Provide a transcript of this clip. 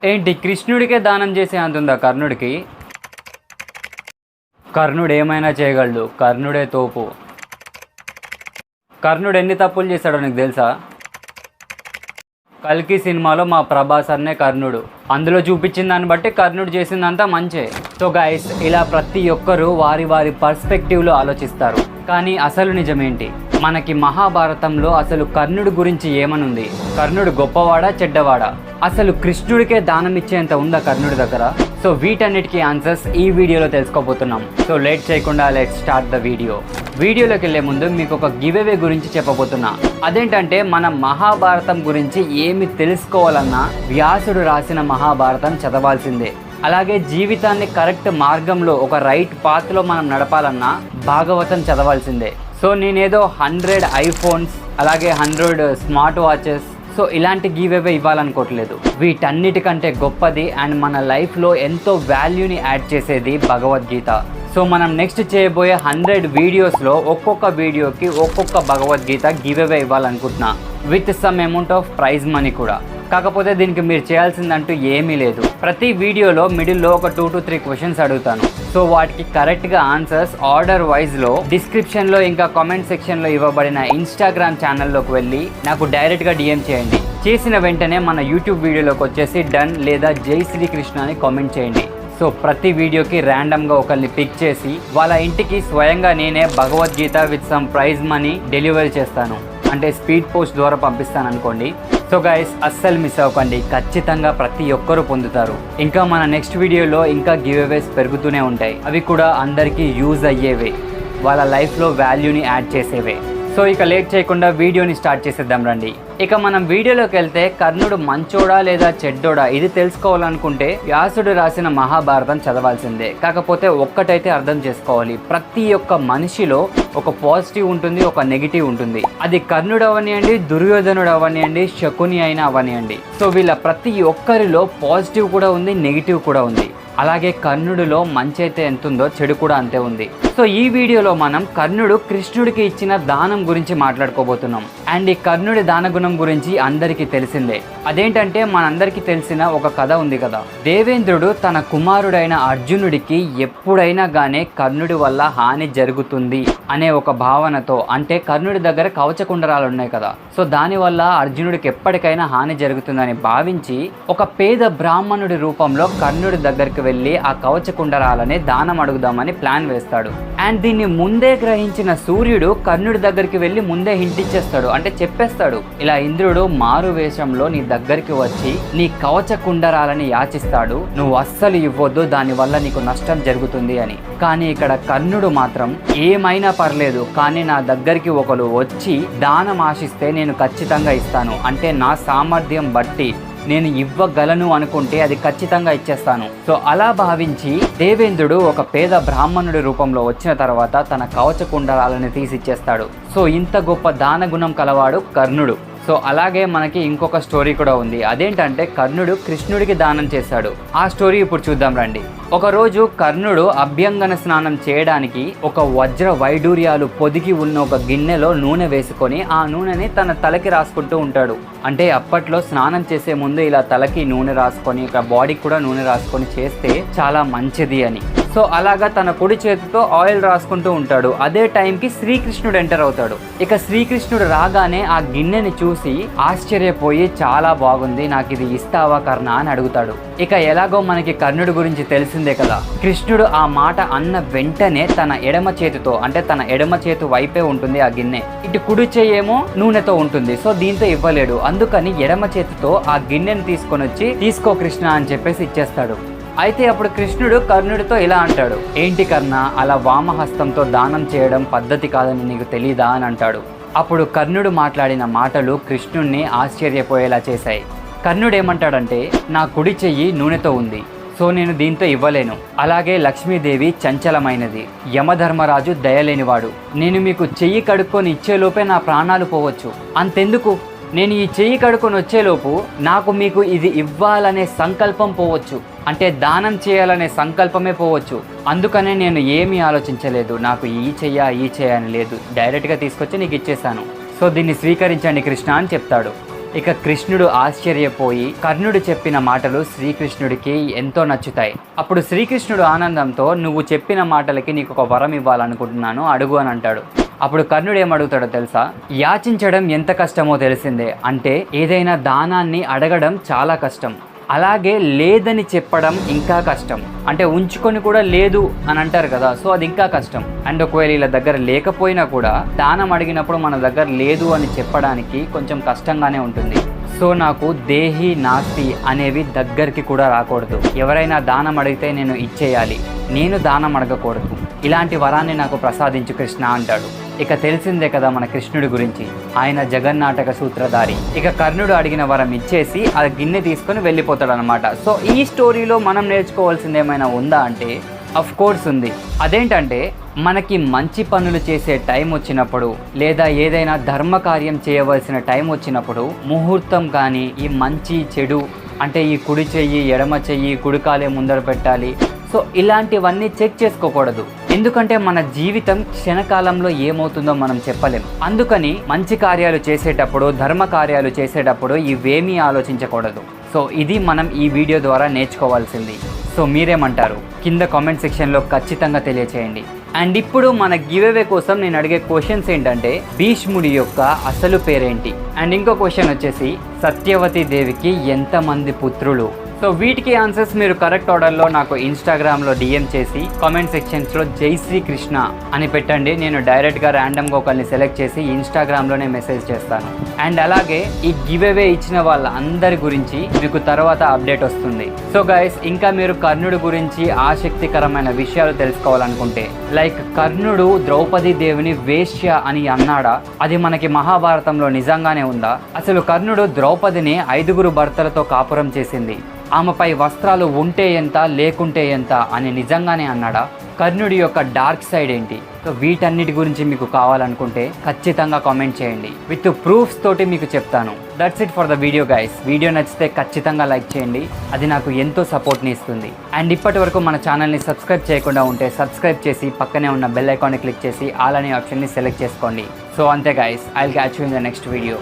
ఏంటి కృష్ణుడికే దానం చేసే అంతుందా కర్ణుడికి? కర్ణుడు ఏమైనా చేయగలడు, కర్ణుడే తోపు. కర్ణుడు ఎన్ని తప్పులు చేశాడో నీకు తెలుసా? కల్కి సినిమాలో మా ప్రభాస్ అన్నే కర్ణుడు. అందులో చూపించిన దాన్ని బట్టి కర్ణుడు చేసిందంతా మంచే. సో గైస్, ఇలా ప్రతి ఒక్కరూ వారి వారి పర్స్పెక్టివ్లో ఆలోచిస్తారు. కానీ అసలు నిజమేంటి? మనకి మహాభారతంలో అసలు కర్ణుడి గురించి ఏమనుంది? కర్ణుడు గొప్పవాడా చెడ్డవాడా? అసలు కృష్ణుడికే దానం ఇచ్చేంత ఉందా కర్ణుడి దగ్గర? సో వీటన్నిటికీ ఆన్సర్స్ ఈ వీడియోలో తెలుసుకోబోతున్నాం. సో లేట్ చేయకుండా లెట్స్ స్టార్ట్ ద వీడియో. వీడియోలోకి వెళ్ళే ముందు మీకు ఒక గివ్ అవే గురించి చెప్పబోతున్నా. అదేంటంటే మన మహాభారతం గురించి ఏమి తెలుసుకోవాలన్నా వ్యాసుడు రాసిన మహాభారతం చదవాల్సిందే. అలాగే జీవితాన్ని కరెక్ట్ మార్గంలో ఒక రైట్ పాత్లో మనం నడపాలన్నా భాగవతం చదవాల్సిందే. సో నేనేదో 100 ఐఫోన్స్ అలాగే 100 స్మార్ట్ వాచెస్ సో ఇలాంటి గివ్ అవే ఇవ్వాలనుకోవట్లేదు. వీటన్నిటికంటే గొప్పది అండ్ మన లైఫ్లో ఎంతో వాల్యూని యాడ్ చేసేది భగవద్గీత. సో మనం నెక్స్ట్ చేయబోయే 100 వీడియోస్లో ఒక్కొక్క వీడియోకి ఒక్కొక్క భగవద్గీత గివ్ అవే ఇవ్వాలనుకుంటున్నా, with some amount of prize money కూడా. కాకపోతే దీనికి మీరు చేయాల్సిందంటూ ఏమీ లేదు. ప్రతి వీడియోలో మిడిల్లో ఒక 2 to 3 క్వశ్చన్స్ అడుగుతాను. సో వాటికి కరెక్ట్గా ఆన్సర్స్ ఆర్డర్ వైజ్లో డిస్క్రిప్షన్లో ఇంకా కామెంట్ సెక్షన్లో ఇవ్వబడిన ఇన్స్టాగ్రామ్ ఛానల్లోకి వెళ్ళి నాకు డైరెక్ట్గా డిఎం చేయండి. చేసిన వెంటనే మన యూట్యూబ్ వీడియోలోకి వచ్చేసి డన్ లేదా జై శ్రీకృష్ణ అని కామెంట్ చేయండి. సో ప్రతి వీడియోకి ర్యాండమ్గా ఒకరిని పిక్ చేసి వాళ్ళ ఇంటికి స్వయంగా నేనే Bhagavad Gita with some prize money delivery చేస్తాను. అంటే స్పీడ్ పోస్ట్ ద్వారా పంపిస్తాను అనుకోండి. సో గైస్, అస్సలు మిస్ అవ్వకండి, ఖచ్చితంగా ప్రతి ఒక్కరూ పొందుతారు. ఇంకా మన నెక్స్ట్ వీడియోలో ఇంకా గివ్ అవేస్ పెరుగుతూనే ఉంటాయి. అవి కూడా అందరికీ యూజ్ అయ్యేవే, వాళ్ళ లైఫ్లో వాల్యూని యాడ్ చేసేవే. సో ఇక లేట్ చేయకుండా వీడియోని స్టార్ట్ చేసేద్దాం రండి. ఇక మనం వీడియోలోకి వెళ్తే కర్ణుడు మంచోడా లేదా చెడ్డోడా ఇది తెలుసుకోవాలనుకుంటే వ్యాసుడు రాసిన మహాభారతం చదవాల్సిందే. కాకపోతే ఒక్కటైతే అర్థం చేసుకోవాలి, ప్రతి ఒక్క మనిషిలో ఒక పాజిటివ్ ఉంటుంది, ఒక నెగిటివ్ ఉంటుంది. అది కర్ణుడు అవనియండి, దుర్యోధనుడు అవనియండి, శకుని అయినా అవనియండి. సో వీళ్ళ ప్రతి ఒక్కరిలో పాజిటివ్ కూడా ఉంది, నెగిటివ్ కూడా ఉంది. అలాగే కర్ణుడిలో మంచి అయితే ఎంత ఉందో చెడు కూడా అంతే ఉంది. సో ఈ వీడియోలో మనం కర్ణుడు కృష్ణుడికి ఇచ్చిన దానం గురించి మాట్లాడుకోబోతున్నాం. అండ్ ఈ కర్ణుడి దానగుణం గురించి అందరికీ తెలిసిందే. అదేంటంటే మనందరికీ తెలిసిన ఒక కథ ఉంది కదా, దేవేంద్రుడు తన కుమారుడైన అర్జునుడికి ఎప్పుడైనా గానే కర్ణుడి వల్ల హాని జరుగుతుంది అనే ఒక భావనతో, అంటే కర్ణుడి దగ్గర కవచకుండరాలు ఉన్నాయి కదా, సో దానివల్ల అర్జునుడికి ఎప్పటికైనా హాని జరుగుతుందని భావించి ఒక పేద బ్రాహ్మణుడి రూపంలో కర్ణుడి దగ్గరికి వెళ్ళి ఆ కవచకుండరాలని దానం అడుగుదామని ప్లాన్ వేస్తాడు. అండ్ దీన్ని ముందే గ్రహించిన సూర్యుడు కర్ణుడి దగ్గరికి వెళ్ళి ముందే హింట్ ఇచ్చేస్తాడు, అంటే చెప్పేస్తాడు, ఇలా ఇంద్రుడు మారు వేషంలో నీ దగ్గరికి వచ్చి నీ కవచకుండరాలని యాచిస్తాడు, నువ్వు అస్సలు ఇవ్వద్దు, దానివల్ల నీకు నష్టం జరుగుతుంది అని. కానీ ఇక్కడ కర్ణుడు మాత్రం ఏమైనా పర్లేదు, కానీ నా దగ్గరికి ఒకరు వచ్చి దానం ఆశిస్తే నేను ఖచ్చితంగా ఇస్తాను, అంటే నా సామర్థ్యం బట్టి నేను ఇవ్వగలను అనుకుంటే అది ఖచ్చితంగా ఇచ్చేస్తాను. సో అలా భావించి దేవేంద్రుడు ఒక పేద బ్రాహ్మణుడి రూపంలో వచ్చిన తర్వాత తన కవచకుండరాలని తీసిచ్చేస్తాడు. సో ఇంత గొప్ప దాన గుణం కలవాడు కర్ణుడు. సో అలాగే మనకి ఇంకొక స్టోరీ కూడా ఉంది. అదేంటంటే కర్ణుడు కృష్ణుడికి దానం చేశాడు. ఆ స్టోరీ ఇప్పుడు చూద్దాం రండి. ఒకరోజు కర్ణుడు అభ్యంగన స్నానం చేయడానికి ఒక వజ్ర వైడూర్యాలు పొదిగి ఉన్న ఒక గిన్నెలో నూనె వేసుకొని ఆ నూనెని తన తలకి రాసుకుంటూ ఉంటాడు. అంటే అప్పట్లో స్నానం చేసే ముందు ఇలా తలకి నూనె రాసుకొని ఇక బాడీకి కూడా నూనె రాసుకొని చేస్తే చాలా మంచిది అని. సో అలాగా తన కుడి చేతితో ఆయిల్ రాసుకుంటూ ఉంటాడు. అదే టైంకి శ్రీకృష్ణుడు ఎంటర్ అవుతాడు. ఇక శ్రీకృష్ణుడు రాగానే ఆ గిన్నెని చూసి ఆశ్చర్యపోయి చాలా బాగుంది, నాకు ఇది ఇస్తావా కర్ణ అని అడుగుతాడు. ఇక ఎలాగో మనకి కర్ణుడి గురించి తెలిసిందే కదా, కృష్ణుడు ఆ మాట అన్న వెంటనే తన ఎడమ చేతితో, అంటే తన ఎడమ చేతి వైపే ఉంటుంది ఆ గిన్నె, ఇటు కుడి చేయేమో నూనెతో ఉంటుంది. సో దీంతో ఇవ్వలేడు, అందుకని ఎడమ చేతితో ఆ గిన్నెని తీసుకొని వచ్చి తీసుకో కృష్ణ అని చెప్పేసి ఇచ్చేస్తాడు. అయితే అప్పుడు కృష్ణుడు కర్ణుడితో ఇలా అంటాడు, ఏంటి కర్ణ, అలా వామహస్తంతో దానం చేయడం పద్ధతి కాదని నీకు తెలీదా అని అంటాడు. అప్పుడు కర్ణుడు మాట్లాడిన మాటలు కృష్ణుడిని ఆశ్చర్యపోయేలా చేశాయి. కర్ణుడు ఏమంటాడంటే, నా కుడి చెయ్యి నూనెతో ఉంది, సో నేను దీంతో ఇవ్వలేను. అలాగే లక్ష్మీదేవి చంచలమైనది, యమధర్మరాజు దయలేనివాడు, నేను మీకు చెయ్యి కడుక్కొని ఇచ్చేలోపే నా ప్రాణాలు పోవచ్చు. అంతెందుకు, నేను ఈ చెయ్యి కడుక్కొని వచ్చేలోపు నాకు మీకు ఇది ఇవ్వాలనే సంకల్పం పోవచ్చు, అంటే దానం చేయాలనే సంకల్పమే పోవచ్చు. అందుకనే నేను ఏమీ ఆలోచించలేదు, నాకు ఈ చెయ్య అని లేదు, డైరెక్ట్గా తీసుకొచ్చి నీకు ఇచ్చేసాను. సో దీన్ని స్వీకరించండి కృష్ణ అని చెప్తాడు. ఇక కృష్ణుడు ఆశ్చర్యపోయి కర్ణుడు చెప్పిన మాటలు శ్రీకృష్ణుడికి ఎంతో నచ్చుతాయి. అప్పుడు శ్రీకృష్ణుడు ఆనందంతో నువ్వు చెప్పిన మాటలకి నీకు ఒక వరం ఇవ్వాలనుకుంటున్నాను, అడుగు అని అంటాడు. అప్పుడు కర్ణుడు ఏమడుగుతాడో తెలుసా? యాచించడం ఎంత కష్టమో తెలిసిందే, అంటే ఏదైనా దానాన్ని అడగడం చాలా కష్టం, అలాగే లేదని చెప్పడం ఇంకా కష్టం. అంటే ఉంచుకొని కూడా లేదు అని అంటారు కదా, సో అది ఇంకా కష్టం. అండ్ ఒకవేళ ఇలా దగ్గర లేకపోయినా కూడా దానం అడిగినప్పుడు మన దగ్గర లేదు అని చెప్పడానికి కొంచెం కష్టంగానే ఉంటుంది. సో నాకు దేహి నాస్తి అనేవి దగ్గరికి కూడా రాకూడదు. ఎవరైనా దానం అడిగితే నేను ఇచ్చేయాలి, నేను దానం అడగకూడదు. ఇలాంటి వరాన్ని నాకు ప్రసాదించు కృష్ణ అంటాడు. ఇక తెలిసిందే కదా మన కృష్ణుడి గురించి, ఆయన జగన్నాటక సూత్రధారి. ఇక కర్ణుడు అడిగిన వరం ఇచ్చేసి ఆ గిన్నె తీసుకొని వెళ్ళిపోతాడు అనమాట. సో ఈ స్టోరీలో మనం నేర్చుకోవాల్సింది ఏమైనా ఉందా అంటే అఫ్ కోర్స్ ఉంది. అదేంటంటే మనకి మంచి పనులు చేసే టైం వచ్చినప్పుడు, లేదా ఏదైనా ధర్మకార్యం చేయవలసిన టైం వచ్చినప్పుడు, ముహూర్తం కానీ ఈ మంచి చెడు అంటే ఈ కుడి చెయ్యి ఎడమ చెయ్యి కుడికాలే ముందర పెట్టాలి, సో ఇలాంటివన్నీ చెక్ చేసుకోకూడదు. ఎందుకంటే మన జీవితం క్షణకాలంలో ఏమవుతుందో మనం చెప్పలేం. అందుకని మంచి కార్యాలు చేసేటప్పుడు, ధర్మ కార్యాలు చేసేటప్పుడు ఇవేమీ ఆలోచించకూడదు. సో ఇది మనం ఈ వీడియో ద్వారా నేర్చుకోవాల్సింది. సో మీరేమంటారు? కింద కామెంట్ సెక్షన్లో ఖచ్చితంగా తెలియచేయండి. అండ్ ఇప్పుడు మన గివ్అవే కోసం నేను అడిగే క్వశ్చన్స్ ఏంటంటే, భీష్ముడి యొక్క అసలు పేరేంటి? అండ్ ఇంకో క్వశ్చన్ వచ్చేసి, సత్యవతి దేవికి ఎంతమంది పుత్రులు? సో వీటికి ఆన్సర్స్ మీరు కరెక్ట్ ఆర్డర్లో నాకు ఇన్స్టాగ్రామ్లో డిఎం చేసి కామెంట్ సెక్షన్స్లో జై శ్రీ కృష్ణ అని పెట్టండి. నేను డైరెక్ట్గా ర్యాండమ్గా ఒకరిని సెలెక్ట్ చేసి ఇన్స్టాగ్రామ్లోనే మెసేజ్ చేస్తాను. అండ్ అలాగే ఈ గివ్అవే ఇచ్చిన వాళ్ళ అందరి గురించి మీకు తర్వాత అప్డేట్ వస్తుంది. సో గైస్, ఇంకా మీరు కర్ణుడి గురించి ఆసక్తికరమైన విషయాలు తెలుసుకోవాలనుకుంటే, లైక్ కర్ణుడు ద్రౌపది దేవిని వేశ్య అని అన్నాడా? అది మనకి మహాభారతంలో నిజంగానే ఉందా? అసలు కర్ణుడు ద్రౌపదిని 5 భర్తలతో కాపురం చేసింది, ఆమెపై వస్త్రాలు ఉంటే ఎంత లేకుంటే ఎంత అని నిజంగానే అన్నాడా? కర్ణుడి యొక్క డార్క్ సైడ్ ఏంటి? సో వీటన్నిటి గురించి మీకు కావాలనుకుంటే ఖచ్చితంగా కామెంట్ చేయండి. విత్ ప్రూఫ్స్ తోటి మీకు చెప్తాను. That's it for the video guys. Video నచ్చితే ఖచ్చితంగా లైక్ చేయండి, అది నాకు ఎంతో సపోర్ట్ని ఇస్తుంది. అండ్ ఇప్పటి వరకు మన ఛానల్ని సబ్స్క్రైబ్ చేయకుండా ఉంటే సబ్స్క్రైబ్ చేసి పక్కనే ఉన్న బెల్ ఐకాన్ని క్లిక్ చేసి ఆల్ అనే ఆప్షన్ని సెలెక్ట్ చేసుకోండి. సో అంతే guys, I will catch you in the next video.